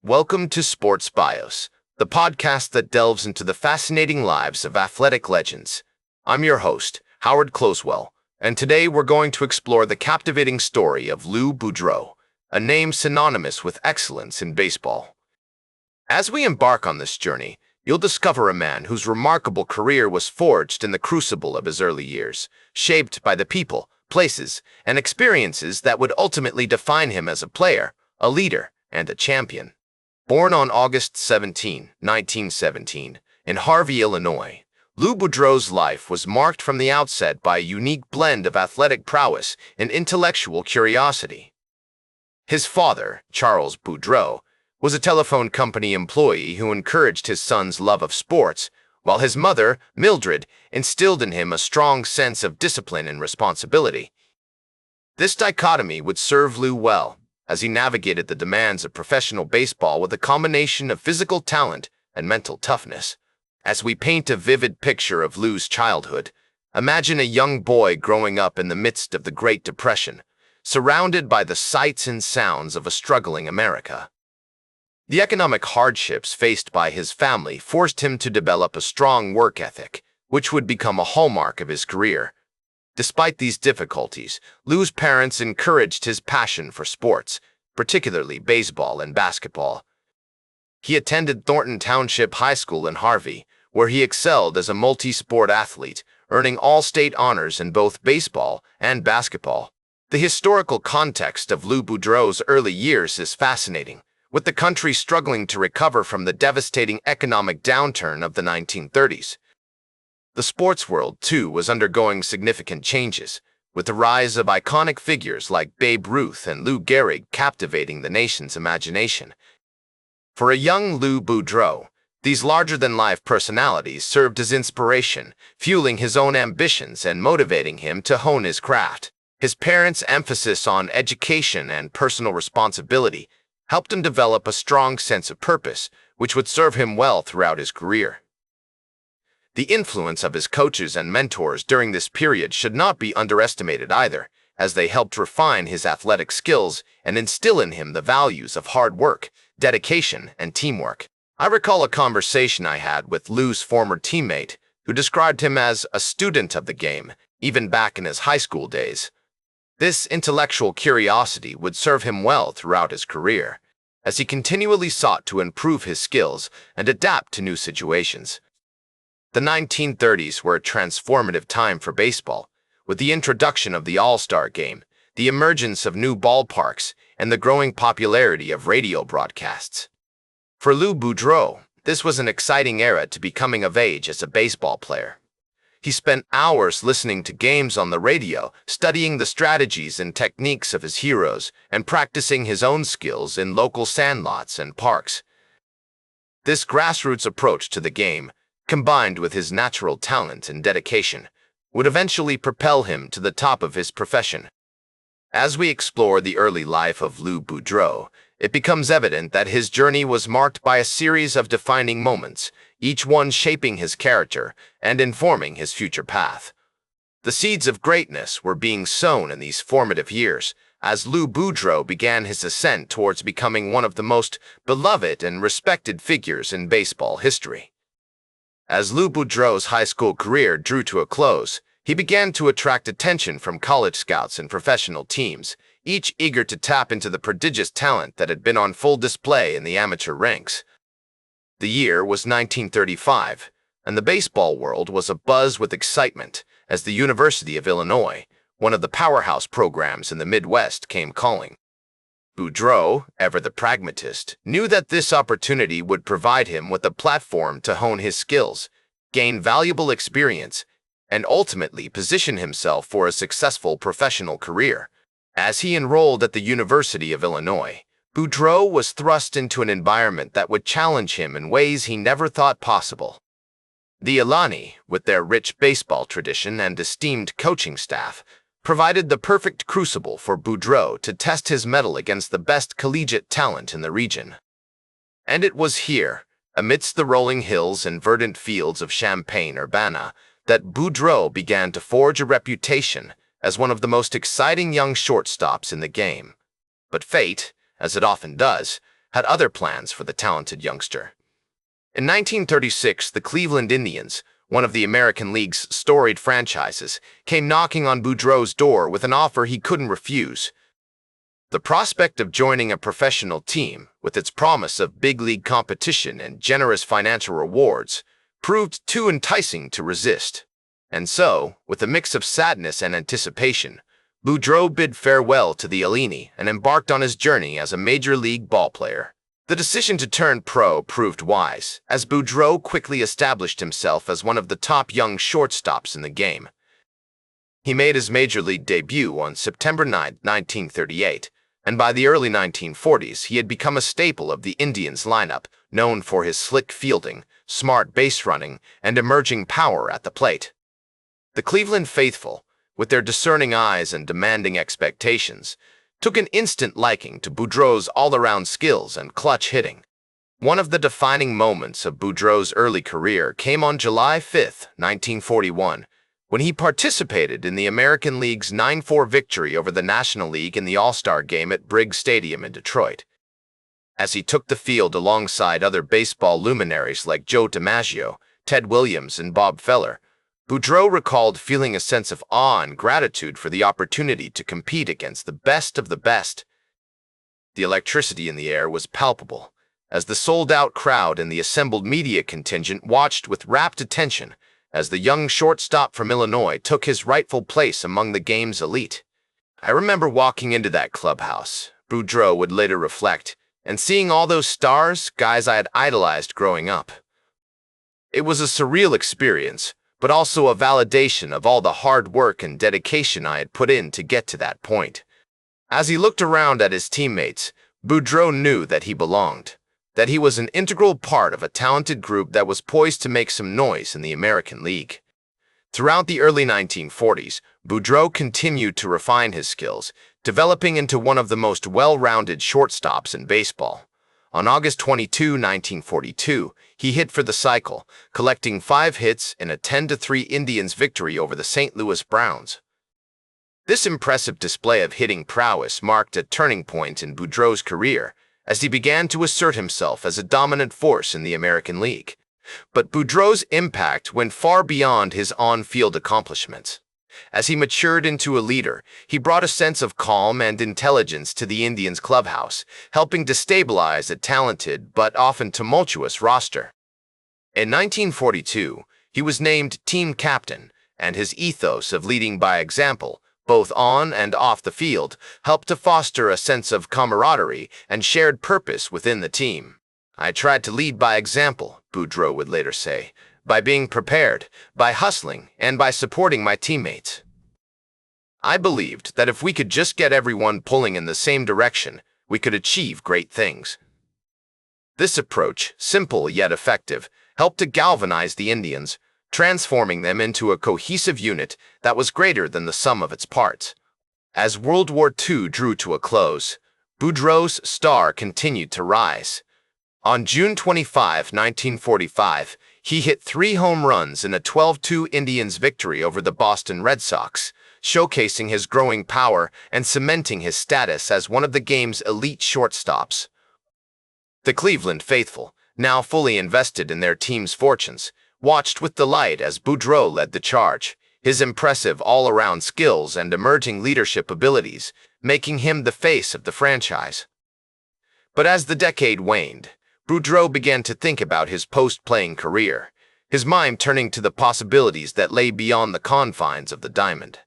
Welcome to Sports Bios, the podcast that delves into the fascinating lives of athletic legends. I'm your host, Howard Closewell, and today we're going to explore the captivating story of Lou Boudreau, a name synonymous with excellence in baseball. As we embark on this journey, you'll discover a man whose remarkable career was forged in the crucible of his early years, shaped by the people, places, and experiences that would ultimately define him as a player, a leader, and a champion. Born on August 17, 1917, in Harvey, Illinois, Lou Boudreau's life was marked from the outset by a unique blend of athletic prowess and intellectual curiosity. His father, Charles Boudreau, was a telephone company employee who encouraged his son's love of sports, while his mother, Mildred, instilled in him a strong sense of discipline and responsibility. This dichotomy would serve Lou well, as he navigated the demands of professional baseball with a combination of physical talent and mental toughness. As we paint a vivid picture of Lou's childhood, imagine a young boy growing up in the midst of the Great Depression, surrounded by the sights and sounds of a struggling America. The economic hardships faced by his family forced him to develop a strong work ethic, which would become a hallmark of his career. Despite these difficulties, Lou's parents encouraged his passion for sports, particularly baseball and basketball. He attended Thornton Township High School in Harvey, where he excelled as a multi-sport athlete, earning all-state honors in both baseball and basketball. The historical context of Lou Boudreau's early years is fascinating, with the country struggling to recover from the devastating economic downturn of the 1930s. The sports world, too, was undergoing significant changes, with the rise of iconic figures like Babe Ruth and Lou Gehrig captivating the nation's imagination. For a young Lou Boudreau, these larger-than-life personalities served as inspiration, fueling his own ambitions and motivating him to hone his craft. His parents' emphasis on education and personal responsibility helped him develop a strong sense of purpose, which would serve him well throughout his career. The influence of his coaches and mentors during this period should not be underestimated either, as they helped refine his athletic skills and instill in him the values of hard work, dedication, and teamwork. I recall a conversation I had with Lou's former teammate, who described him as a student of the game, even back in his high school days. This intellectual curiosity would serve him well throughout his career, as he continually sought to improve his skills and adapt to new situations. The 1930s were a transformative time for baseball, with the introduction of the All-Star Game, the emergence of new ballparks, and the growing popularity of radio broadcasts. For Lou Boudreau, this was an exciting era to be coming of age as a baseball player. He spent hours listening to games on the radio, studying the strategies and techniques of his heroes, and practicing his own skills in local sandlots and parks. This grassroots approach to the game, combined with his natural talent and dedication, would eventually propel him to the top of his profession. As we explore the early life of Lou Boudreau, it becomes evident that his journey was marked by a series of defining moments, each one shaping his character and informing his future path. The seeds of greatness were being sown in these formative years, as Lou Boudreau began his ascent towards becoming one of the most beloved and respected figures in baseball history. As Lou Boudreau's high school career drew to a close, he began to attract attention from college scouts and professional teams, each eager to tap into the prodigious talent that had been on full display in the amateur ranks. The year was 1935, and the baseball world was abuzz with excitement as the University of Illinois, one of the powerhouse programs in the Midwest, came calling. Boudreau, ever the pragmatist, knew that this opportunity would provide him with a platform to hone his skills, gain valuable experience, and ultimately position himself for a successful professional career. As he enrolled at the University of Illinois, Boudreau was thrust into an environment that would challenge him in ways he never thought possible. The Illini, with their rich baseball tradition and esteemed coaching staff, provided the perfect crucible for Boudreau to test his mettle against the best collegiate talent in the region. And it was here, amidst the rolling hills and verdant fields of Champaign-Urbana, that Boudreau began to forge a reputation as one of the most exciting young shortstops in the game. But fate, as it often does, had other plans for the talented youngster. In 1936, the Cleveland Indians, one of the American League's storied franchises, came knocking on Boudreau's door with an offer he couldn't refuse. The prospect of joining a professional team, with its promise of big league competition and generous financial rewards, proved too enticing to resist. And so, with a mix of sadness and anticipation, Boudreau bid farewell to the Illini and embarked on his journey as a major league ballplayer. The decision to turn pro proved wise, as Boudreau quickly established himself as one of the top young shortstops in the game. He made his major league debut on September 9, 1938, and by the early 1940s he had become a staple of the Indians lineup, known for his slick fielding, smart base running, and emerging power at the plate. The Cleveland faithful, with their discerning eyes and demanding expectations, took an instant liking to Boudreau's all-around skills and clutch hitting. One of the defining moments of Boudreau's early career came on July 5, 1941, when he participated in the American League's 9-4 victory over the National League in the All-Star Game at Briggs Stadium in Detroit. As he took the field alongside other baseball luminaries like Joe DiMaggio, Ted Williams, and Bob Feller, Boudreau recalled feeling a sense of awe and gratitude for the opportunity to compete against the best of the best. The electricity in the air was palpable, as the sold-out crowd and the assembled media contingent watched with rapt attention as the young shortstop from Illinois took his rightful place among the game's elite. "I remember walking into that clubhouse," Boudreau would later reflect, "and seeing all those stars, guys I had idolized growing up. It was a surreal experience, but also a validation of all the hard work and dedication I had put in to get to that point." As he looked around at his teammates, Boudreau knew that he belonged, that he was an integral part of a talented group that was poised to make some noise in the American League. Throughout the early 1940s, Boudreau continued to refine his skills, developing into one of the most well-rounded shortstops in baseball. On August 22, 1942, he hit for the cycle, collecting 5 hits in a 10-3 Indians victory over the St. Louis Browns. This impressive display of hitting prowess marked a turning point in Boudreau's career, as he began to assert himself as a dominant force in the American League. But Boudreau's impact went far beyond his on-field accomplishments. As he matured into a leader, he brought a sense of calm and intelligence to the Indians' clubhouse, helping to stabilize a talented but often tumultuous roster. In 1942, he was named team captain, and his ethos of leading by example, both on and off the field, helped to foster a sense of camaraderie and shared purpose within the team. "I tried to lead by example," Boudreau would later say, "by being prepared, by hustling, and by supporting my teammates. I believed that if we could just get everyone pulling in the same direction, we could achieve great things." This approach, simple yet effective, helped to galvanize the Indians, transforming them into a cohesive unit that was greater than the sum of its parts. As World War II drew to a close, Boudreau's star continued to rise. On June 25, 1945, he hit 3 home runs in a 12-2 Indians victory over the Boston Red Sox, showcasing his growing power and cementing his status as one of the game's elite shortstops. The Cleveland faithful, now fully invested in their team's fortunes, watched with delight as Boudreau led the charge, his impressive all-around skills and emerging leadership abilities making him the face of the franchise. But as the decade waned, Boudreau began to think about his post-playing career, his mind turning to the possibilities that lay beyond the confines of the diamond.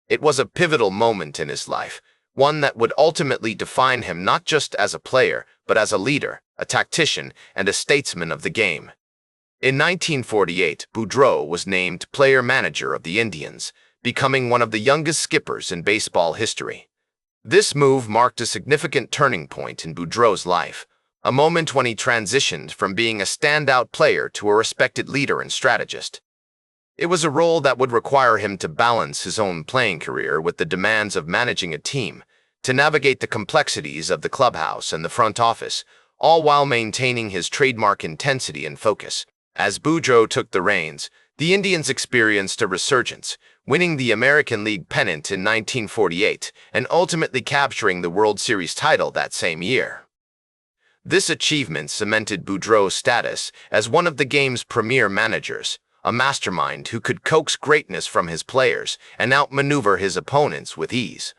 It was a pivotal moment in his life, one that would ultimately define him not just as a player, but as a leader, a tactician, and a statesman of the game. In 1948, Boudreau was named player-manager of the Indians, becoming one of the youngest skippers in baseball history. This move marked a significant turning point in Boudreau's life, a moment when he transitioned from being a standout player to a respected leader and strategist. It was a role that would require him to balance his own playing career with the demands of managing a team, to navigate the complexities of the clubhouse and the front office, all while maintaining his trademark intensity and focus. As Boudreau took the reins, the Indians experienced a resurgence, winning the American League pennant in 1948 and ultimately capturing the World Series title that same year. This achievement cemented Boudreau's status as one of the game's premier managers, a mastermind who could coax greatness from his players and outmaneuver his opponents with ease.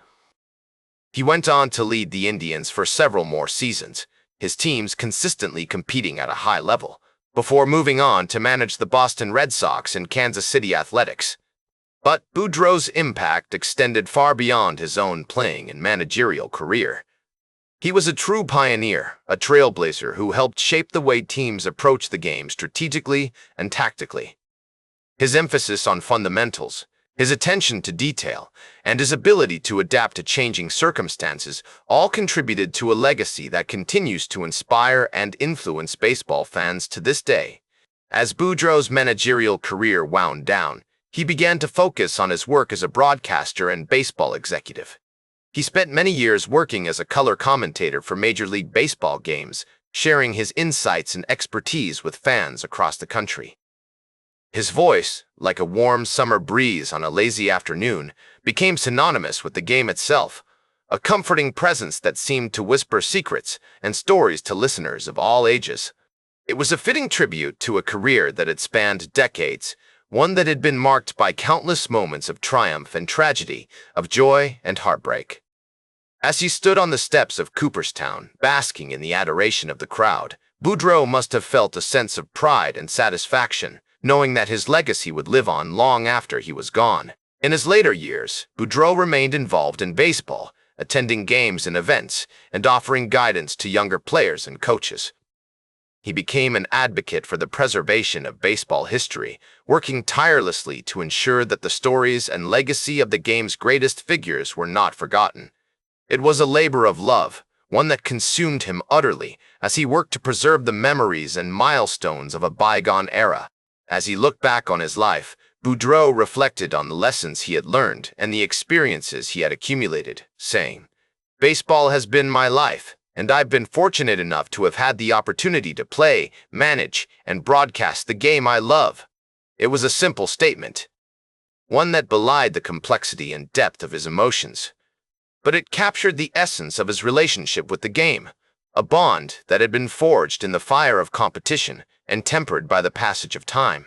He went on to lead the Indians for several more seasons, his teams consistently competing at a high level, before moving on to manage the Boston Red Sox and Kansas City Athletics. But Boudreau's impact extended far beyond his own playing and managerial career. He was a true pioneer, a trailblazer who helped shape the way teams approach the game strategically and tactically. His emphasis on fundamentals, his attention to detail, and his ability to adapt to changing circumstances all contributed to a legacy that continues to inspire and influence baseball fans to this day. As Boudreau's managerial career wound down, he began to focus on his work as a broadcaster and baseball executive. He spent many years working as a color commentator for Major League Baseball games, sharing his insights and expertise with fans across the country. His voice, like a warm summer breeze on a lazy afternoon, became synonymous with the game itself, a comforting presence that seemed to whisper secrets and stories to listeners of all ages. It was a fitting tribute to a career that had spanned decades, one that had been marked by countless moments of triumph and tragedy, of joy and heartbreak. As he stood on the steps of Cooperstown, basking in the adoration of the crowd, Boudreau must have felt a sense of pride and satisfaction, knowing that his legacy would live on long after he was gone. In his later years, Boudreau remained involved in baseball, attending games and events, and offering guidance to younger players and coaches. He became an advocate for the preservation of baseball history, working tirelessly to ensure that the stories and legacy of the game's greatest figures were not forgotten. It was a labor of love, one that consumed him utterly, as he worked to preserve the memories and milestones of a bygone era. As he looked back on his life, Boudreau reflected on the lessons he had learned and the experiences he had accumulated, saying, "Baseball has been my life, and I've been fortunate enough to have had the opportunity to play, manage, and broadcast the game I love." It was a simple statement, one that belied the complexity and depth of his emotions, but it captured the essence of his relationship with the game, a bond that had been forged in the fire of competition and tempered by the passage of time.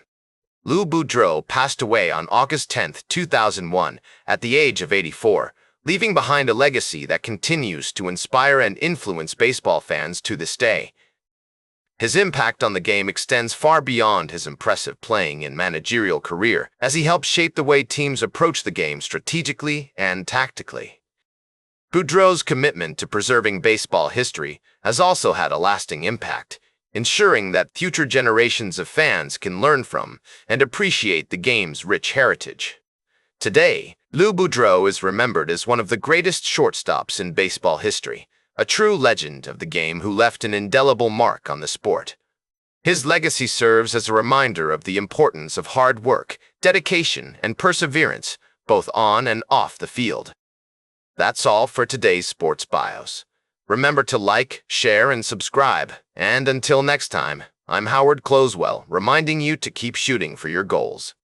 Lou Boudreau passed away on August 10, 2001, at the age of 84, leaving behind a legacy that continues to inspire and influence baseball fans to this day. His impact on the game extends far beyond his impressive playing and managerial career, as he helped shape the way teams approach the game strategically and tactically. Boudreau's commitment to preserving baseball history has also had a lasting impact, ensuring that future generations of fans can learn from and appreciate the game's rich heritage. Today, Lou Boudreau is remembered as one of the greatest shortstops in baseball history, a true legend of the game who left an indelible mark on the sport. His legacy serves as a reminder of the importance of hard work, dedication, and perseverance, both on and off the field. That's all for today's Sports Bios. Remember to like, share, and subscribe. And until next time, I'm Howard Closewell, reminding you to keep shooting for your goals.